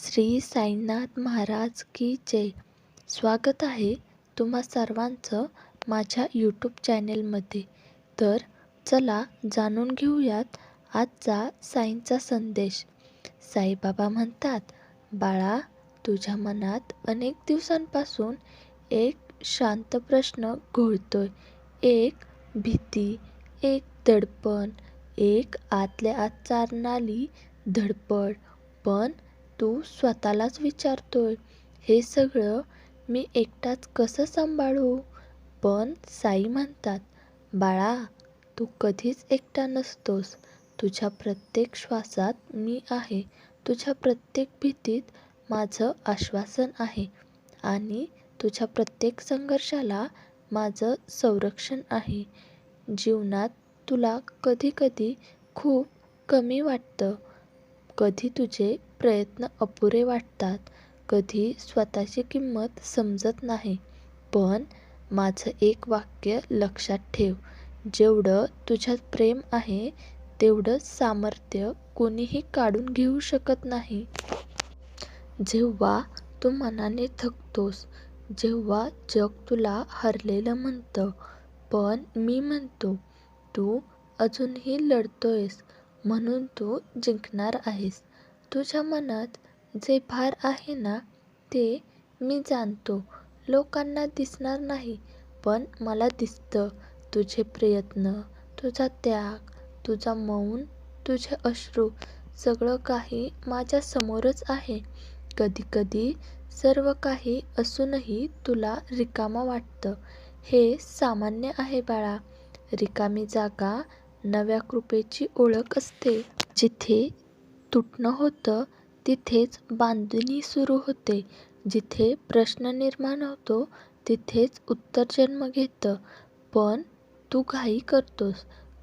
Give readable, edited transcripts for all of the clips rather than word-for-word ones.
श्री साईनाथ महाराज की जय. स्वागत आहे तुम्हा सर्वांचं माझ्या यूट्यूब चॅनेलमध्ये. तर चला जाणून घेऊयात आजचा साईंचा संदेश. साईबाबा म्हणतात, बाळा, तुझ्या मनात अनेक दिवसांपासून एक शांत प्रश्न घोळतोय. एक भीती, एक दडपण, एक आतल्या आत चालणारी धडपड. पण तू स्वतःलाच विचारतोय, हे सगळं मी एकटाच कसं सांभाळू? पण साई म्हणतात, बाळा, तू कधीच एकटा नसतोस. तुझ्या प्रत्येक श्वासात मी आहे. तुझ्या प्रत्येक भीतीत माझं आश्वासन आहे आणि तुझ्या प्रत्येक संघर्षाला माझं संरक्षण आहे. जीवनात तुला कधी कधी खूप कमी वाटतं. कधी तुझे प्रयत्न अपुरे वाटतात. कधी स्वतःची किंमत समजत नाही. पण माझं एक वाक्य लक्षात ठेव. जेवढं तुझ्यात प्रेम आहे तेवढं सामर्थ्य कोणीही काढून घेऊ शकत नाही. जेव्हा तू मनाने थकतोस, जेव्हा जग तुला हरलेलं म्हणतं, पण मी म्हणतो, तू अजूनही लढतोयस म्हणून तू जिंकणार आहेस. तुझ्या मनात जे भार आहे ना, ते मी जाणतो. लोकांना दिसणार नाही, पण मला दिसतं. तुझे प्रयत्न, तुझा त्याग, तुझा मौन, तुझे अश्रू, सगळं काही माझ्या समोरच आहे. कधी कधी सर्व काही असूनही तुला रिकामं वाटतं. हे सामान्य आहे बाळा. रिकामी जागा नव्या कृपेची ओळख असते. जिथे तुटणं होतं तिथेच बांधणी सुरू होते. जिथे प्रश्न निर्माण होतो तिथेच उत्तर जन्म घेतं. पण तू घाई करतोस.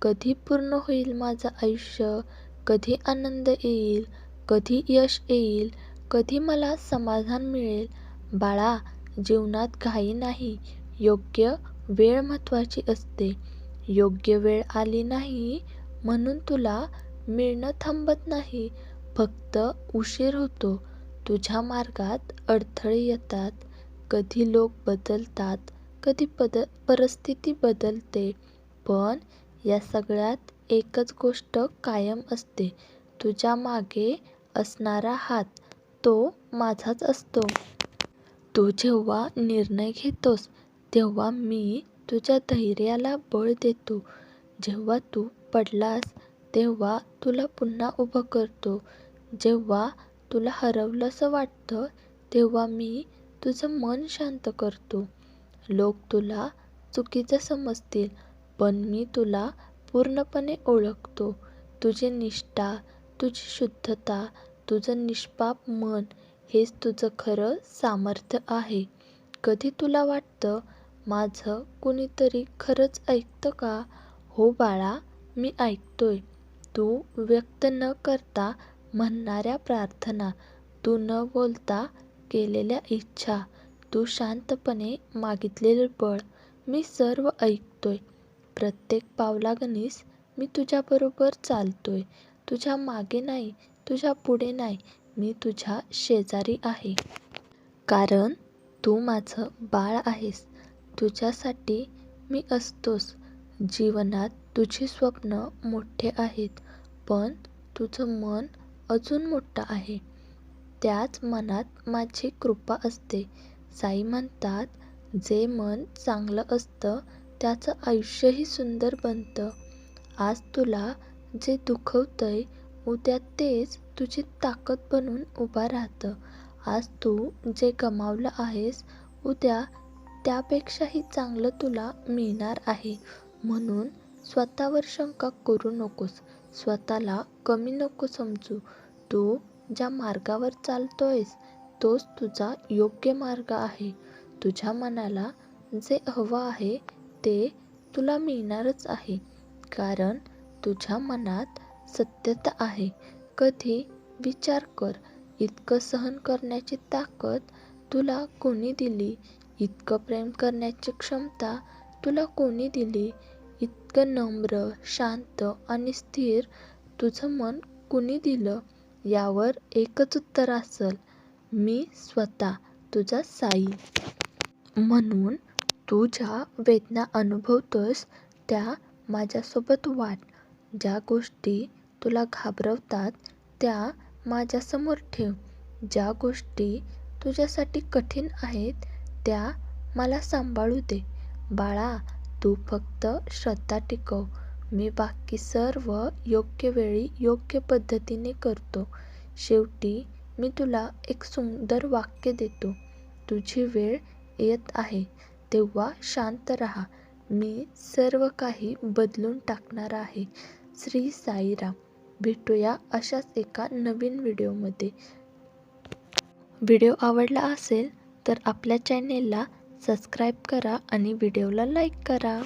कधी पूर्ण होईल माझं आयुष्य? कधी आनंद येईल? कधी यश येईल? कधी मला समाधान मिळेल? बाळा, जीवनात घाई नाही. योग्य वेळ महत्त्वाची असते. योग्य वेळ आली नाही म्हणून तुला मिळणं थांबत नाही. फक्त उशीर होतो. तुझ्या मार्गात अडथळे येतात. कधी लोक बदलतात, कधी परिस्थिती बदलते. पण या सगळ्यात एकच गोष्ट कायम असते. तुझ्या मागे असणारा हात, तो माझाच असतो. तू जेव्हा निर्णय घेतोस तेव्हा मी तुझ्या धैर्याला बळ देतो. जेव्हा तू पडलास तेव्हा तुला पुन्हा उभं करतो. जेव्हा तुला हरवलंसं वाटतं तेव्हा मी तुझं मन शांत करतो. लोक तुला चुकीचं समजतील, पण मी तुला पूर्णपणे ओळखतो. तुझी निष्ठा, तुझी शुद्धता, तुझं निष्पाप मन, हेच तुझं खरं सामर्थ्य आहे. कधी तुला वाटतं, माझं कुणीतरी खरंच ऐकतं का? हो बाळा, मी ऐकतोय. तू व्यक्त न करता म्हणणाऱ्या प्रार्थना, तू न बोलता केलेल्या इच्छा, तू शांतपणे मागितलेलं बळ, मी सर्व ऐकतोय. प्रत्येक पावलागणिक मी तुझ्याबरोबर चालतोय. तुझ्या मागे नाही, तुझ्या पुढे नाही, मी तुझ्या शेजारी आहे. कारण तू माझं बाळ आहेस. तुझ्यासाठी मी असतोच. जीवनात तुझी स्वप्न मोठे आहेत, पण तुझं मन अजून मोठं आहे. त्याच मनात माझी कृपा असते. साई म्हणतात, जे मन चांगलं असतं त्याचं आयुष्यही सुंदर बनतं. आज तुला जे दुखवतंय, उद्या तेच तुझी ताकद बनून उभा राहतं. आज तू जे गमावलं आहेस, उद्या त्यापेक्षाही चांगलं तुला मिळणार आहे. म्हणून स्वतःवर शंका करू नकोस. स्वतःला कमी नको समजू. तू ज्या मार्गावर चालतोयस तोच तुझा योग्य मार्ग आहे. तुझ्या मनाला जे हवं आहे ते तुला मिळणारच आहे. कारण तुझ्या मनात सत्यता आहे. कधी विचार कर, इतकं सहन करण्याची ताकद तुला कोणी दिली? इतकं प्रेम करण्याची क्षमता तुला कोणी दिली? इतकं नम्र, शांत आणि स्थिर तुझं मन कुणी दिलं? यावर एकच उत्तर असेल, मी स्वतः तुझा साई. म्हणून तू ज्या वेदना अनुभवतोस त्या माझ्यासोबत वाट. ज्या गोष्टी तुला घाबरवतात त्या माझ्यासमोर ठेव. ज्या गोष्टी तुझ्यासाठी कठीण आहेत त्या मला सांभाळू दे. बाळा, तू फक्त श्रद्धा टिकव. मी बाकी सर्व योग्य वेळी योग्य पद्धतीने करतो. शेवटी मी तुला एक सुंदर वाक्य देतो. तुझी वेळ येत आहे तेव्हा शांत राहा. मी सर्व काही बदलून टाकणार आहे. श्री साईराम. भेटूया अशाच एका नवीन व्हिडिओमध्ये. व्हिडिओ आवडला असेल तर आपल्या चॅनेलला सबस्क्राईब करा आणि व्हिडिओला लाईक करा.